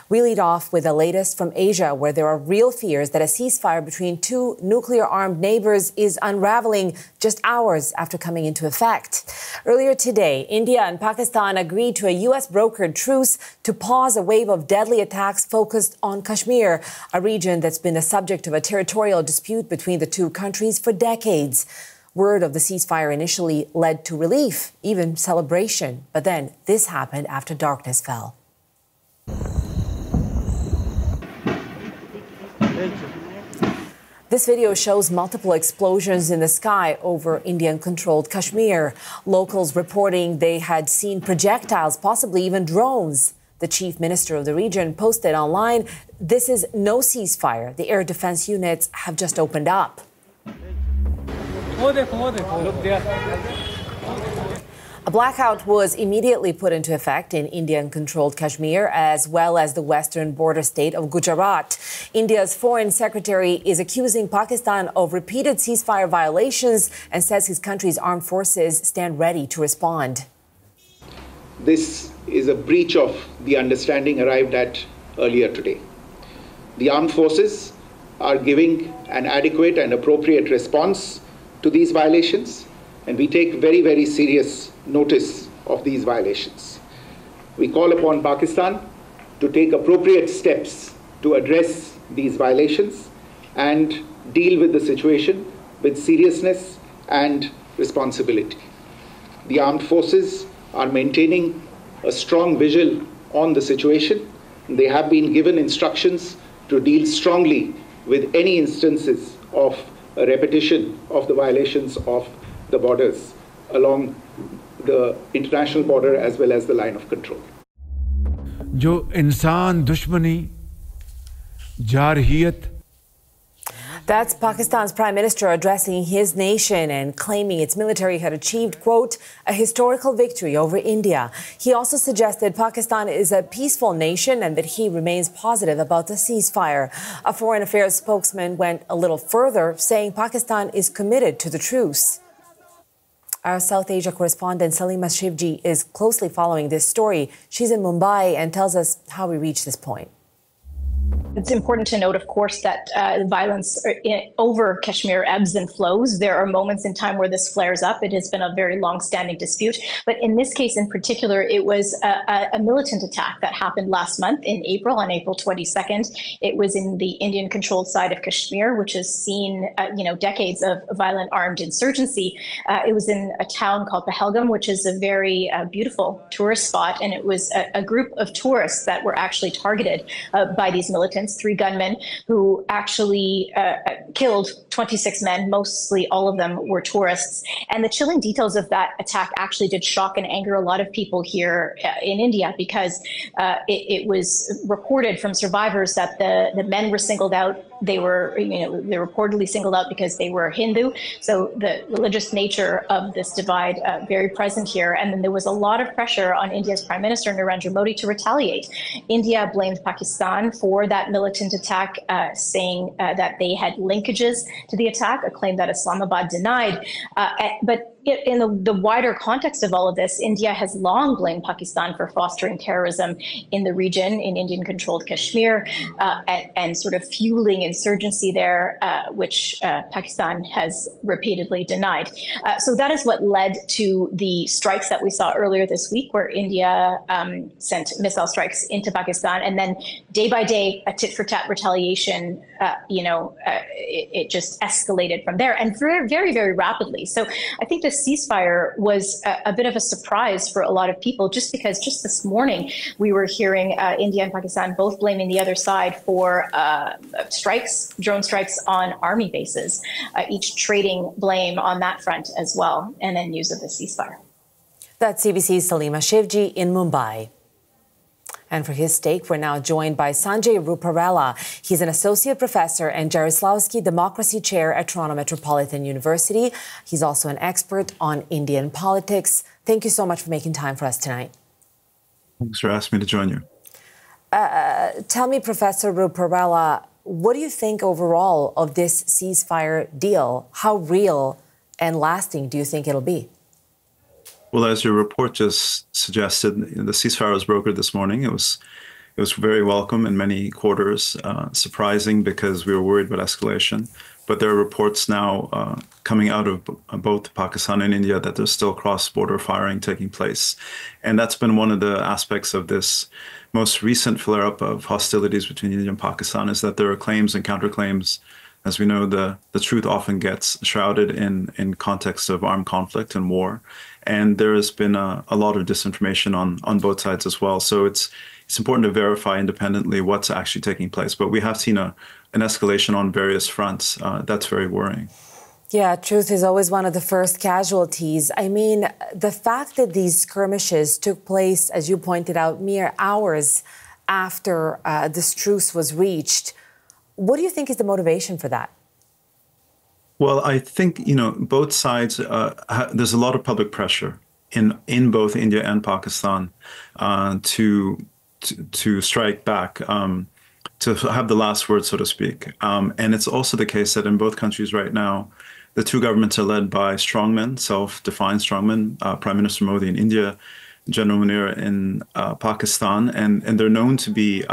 We lead off with the latest from Asia, where there are real fears that a ceasefire between two nuclear-armed neighbours is unravelling just hours after coming into effect. Earlier today, India and Pakistan agreed to a US-brokered truce to pause a wave of deadly attacks focused on Kashmir, a region that's been the subject of a territorial dispute between the two countries for decades. Word of the ceasefire initially led to relief, even celebration. But then this happened after darkness fell. This video shows multiple explosions in the sky over Indian-controlled Kashmir. Locals reporting they had seen projectiles, possibly even drones. The chief minister of the region posted online, "This is no ceasefire. The air defense units have just opened up." A blackout was immediately put into effect in Indian-controlled Kashmir, as well as the western border state of Gujarat. India's foreign secretary is accusing Pakistan of repeated ceasefire violations and says his country's armed forces stand ready to respond. This is a breach of the understanding arrived at earlier today. The armed forces are giving an adequate and appropriate response to these violations, and we take very, very serious notice of these violations. We call upon Pakistan to take appropriate steps to address these violations and deal with the situation with seriousness and responsibility. The armed forces are maintaining a strong vigil on the situation. They have been given instructions to deal strongly with any instances of a repetition of the violations of the borders along the international border as well as the line of control. जो इंसान दुश्मनी जारहियत. That's Pakistan's Prime Minister addressing his nation and claiming its military had achieved, quote, a historical victory over India. He also suggested Pakistan is a peaceful nation and that he remains positive about the ceasefire. A foreign affairs spokesman went a little further, saying Pakistan is committed to the truce. Our South Asia correspondent Salima Shivji is closely following this story. She's in Mumbai and tells us how we reached this point. It's important to note, of course, that violence over Kashmir ebbs and flows. There are moments in time where this flares up. It has been a very long-standing dispute. But in this case in particular, it was a militant attack that happened last month in April, on April 22nd. It was in the Indian-controlled side of Kashmir, which has seen, decades of violent armed insurgency. It was in a town called Pahalgam, which is a very beautiful tourist spot. And it was a group of tourists that were actually targeted by these militants, 3 gunmen who actually killed 26 men. Mostly all of them were tourists. And the chilling details of that attack actually did shock and anger a lot of people here in India, because it was reported from survivors that the men were singled out. They were, they were reportedly singled out because they were Hindu. So the religious nature of this divide very present here. And then there was a lot of pressure on India's Prime Minister Narendra Modi to retaliate. India blamed Pakistan for that militant attack, saying that they had linkages to the attack, a claim that Islamabad denied. But in the wider context of all of this, India has long blamed Pakistan for fostering terrorism in the region, in Indian-controlled Kashmir, and sort of fueling insurgency there, which Pakistan has repeatedly denied. So that is what led to the strikes that we saw earlier this week, where India sent missile strikes into Pakistan, and then day by day, a tit-for-tat retaliation. It just escalated from there, and very, very rapidly. So I think the ceasefire was a bit of a surprise for a lot of people, just because just this morning we were hearing India and Pakistan both blaming the other side for drone strikes on army bases, each trading blame on that front as well, and then news of the ceasefire. That's CBC's Salima Shivji in Mumbai. And for his take, we're now joined by Sanjay Ruparella. He's an associate professor and Jaroslawski Democracy Chair at Toronto Metropolitan University. He's also an expert on Indian politics. Thank you so much for making time for us tonight. Thanks for asking me to join you. Tell me, Professor Ruparella, what do you think overall of this ceasefire deal? How real and lasting do you think it'll be? Well, as your report just suggested, the ceasefire was brokered this morning. It It was very welcome in many quarters, surprising because we were worried about escalation. But there are reports now coming out of both Pakistan and India that there's still cross-border firing taking place. And that's been one of the aspects of this most recent flare-up of hostilities between India and Pakistan, is that there are claims and counterclaims. As we know, the truth often gets shrouded in context of armed conflict and war. And there has been a lot of disinformation on both sides as well. So it's important to verify independently what's actually taking place. But we have seen an escalation on various fronts. That's very worrying. Yeah, truth is always one of the first casualties. I mean, the fact that these skirmishes took place, as you pointed out, mere hours after this truce was reached, what do you think is the motivation for that? Well, I think, both sides, there's a lot of public pressure in both India and Pakistan to strike back, to have the last word, so to speak. And it's also the case that in both countries right now, the two governments are led by strongmen, self-defined strongmen, Prime Minister Modi in India, General Munir in Pakistan, and they're known to be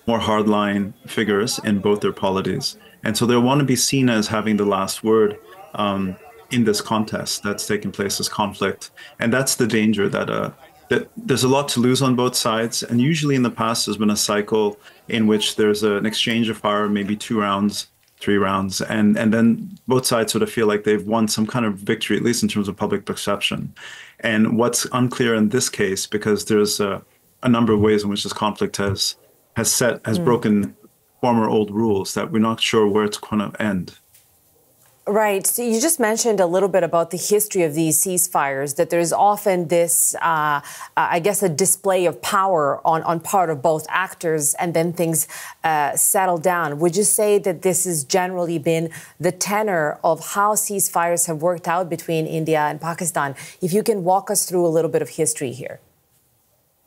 more hardline figures in both their polities. And so they want to be seen as having the last word in this contest that's taking place, this conflict. And that's the danger, that there's a lot to lose on both sides. And usually in the past, there's been a cycle in which there's an exchange of fire, maybe 2 rounds, 3 rounds, and then both sides sort of feel like they've won some kind of victory, at least in terms of public perception. And what's unclear in this case, because there's a number of ways in which this conflict has broken former old rules, that we're not sure where it's going to end. Right. So you just mentioned a little bit about the history of these ceasefires, that there's often this, I guess, a display of power on part of both actors, and then things settle down. Would you say that this has generally been the tenor of how ceasefires have worked out between India and Pakistan? If you can walk us through a little bit of history here.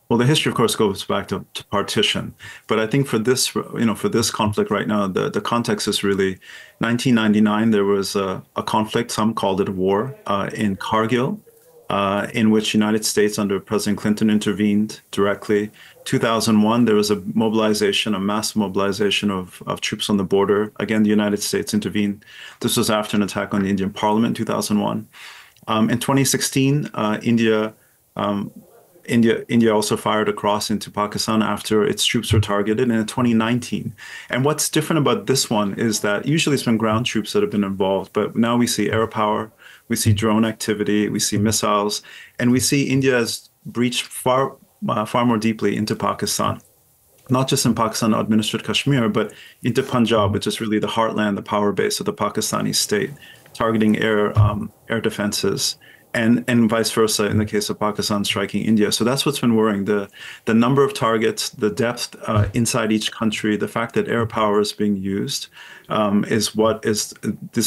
Well, the history, of course, goes back to partition. But I think for this, for this conflict right now, the context is really 1999. There was a conflict, some called it a war, in Kargil, in which the United States under President Clinton intervened directly. 2001, there was a mass mobilization of troops on the border. Again, the United States intervened. This was after an attack on the Indian Parliament in 2001. In 2016, India also fired across into Pakistan after its troops were targeted in 2019. And what's different about this one is that usually it's been ground troops that have been involved, but now we see air power, we see drone activity, we see missiles, and we see India has breached far more deeply into Pakistan. Not just in Pakistan-administered Kashmir, but into Punjab, which is really the heartland, the power base of the Pakistani state, targeting air defenses. And vice versa in the case of Pakistan striking India. So that's what's been worrying. The number of targets, the depth inside each country, the fact that air power is being used this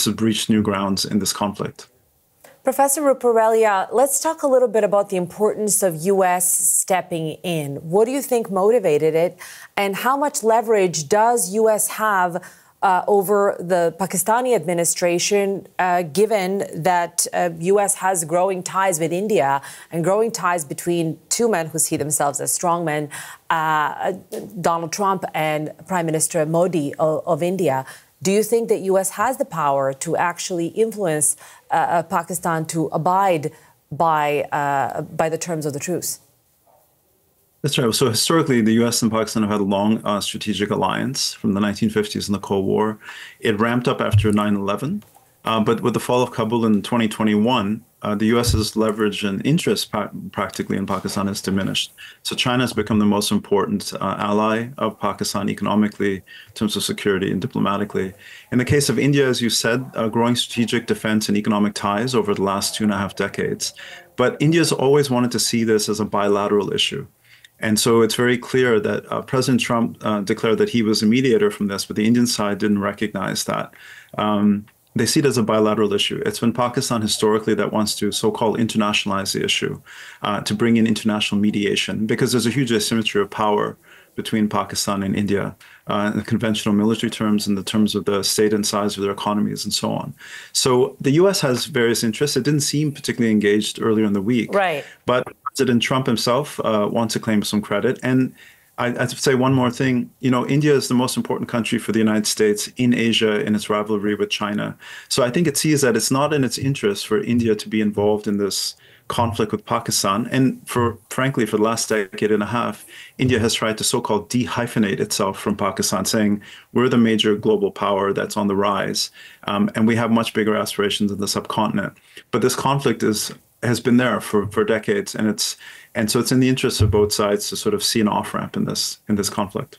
has breached new grounds in this conflict. Professor Ruparella, let's talk a little bit about the importance of U.S. stepping in. What do you think motivated it? And how much leverage does U.S. have over the Pakistani administration, given that U.S. has growing ties with India and growing ties between two men who see themselves as strongmen, Donald Trump and Prime Minister Modi of India. Do you think that U.S. has the power to actually influence Pakistan to abide by the terms of the truce? That's right. So historically, the U.S. and Pakistan have had a long strategic alliance from the 1950s and the Cold War. It ramped up after 9/11. But with the fall of Kabul in 2021, the U.S.'s leverage and interest practically in Pakistan has diminished. So China has become the most important ally of Pakistan economically, in terms of security and diplomatically. In the case of India, as you said, growing strategic defense and economic ties over the last 2.5 decades. But India's always wanted to see this as a bilateral issue. And so it's very clear that President Trump declared that he was a mediator from this, but the Indian side didn't recognize that. They see it as a bilateral issue. It's been Pakistan historically that wants to so-called internationalize the issue, to bring in international mediation, because there's a huge asymmetry of power between Pakistan and India, in the conventional military terms, in the terms of the state and size of their economies and so on. So the U.S. has various interests. It didn't seem particularly engaged earlier in the week. Right. But President Trump himself wants to claim some credit. And I'd say one more thing. India is the most important country for the United States in Asia in its rivalry with China. So I think it sees that it's not in its interest for India to be involved in this conflict with Pakistan. And frankly, for the last decade and a half, India has tried to so-called dehyphenate itself from Pakistan, saying we're the major global power that's on the rise, and we have much bigger aspirations in the subcontinent. But this conflict has been there for decades, and so it's in the interest of both sides to sort of see an off-ramp in this conflict.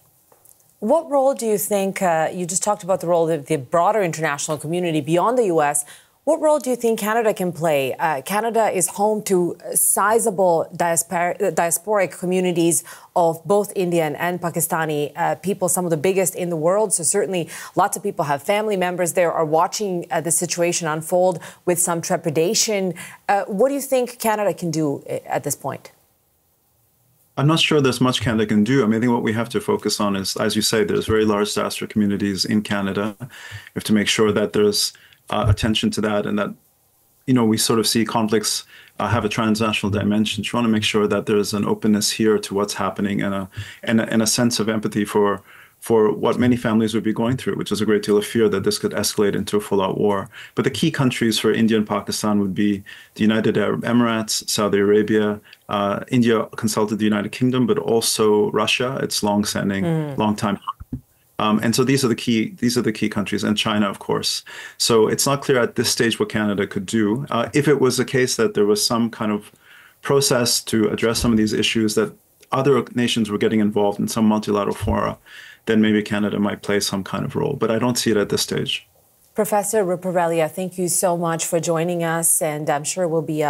What role do you think, you just talked about the role of the broader international community beyond the U.S., what role do you think Canada can play? Canada is home to sizable diasporic communities of both Indian and Pakistani people, some of the biggest in the world. So certainly lots of people have family members there, are watching the situation unfold with some trepidation. What do you think Canada can do at this point? I'm not sure there's much Canada can do. I mean, I think what we have to focus on is, as you say, there's very large diaspora communities in Canada. We have to make sure that there's attention to that, and that we sort of see conflicts have a transnational dimension. We want to make sure that there's an openness here to what's happening, and a sense of empathy for what many families would be going through, which is a great deal of fear that this could escalate into a full-out war. But the key countries for India and Pakistan would be the United Arab Emirates, Saudi Arabia. India consulted the United Kingdom, but also Russia. It's long-standing, long-time. And so these are the key countries, and China, of course. So it's not clear at this stage what Canada could do. If it was the case that there was some kind of process to address some of these issues, that other nations were getting involved in some multilateral fora, then maybe Canada might play some kind of role. But I don't see it at this stage. Professor Ruparella, thank you so much for joining us, and I'm sure we'll be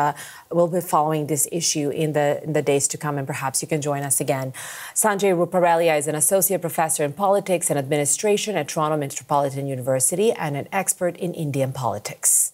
following this issue in the days to come, and perhaps you can join us again. Sanjay Ruparella is an associate professor in politics and administration at Toronto Metropolitan University and an expert in Indian politics.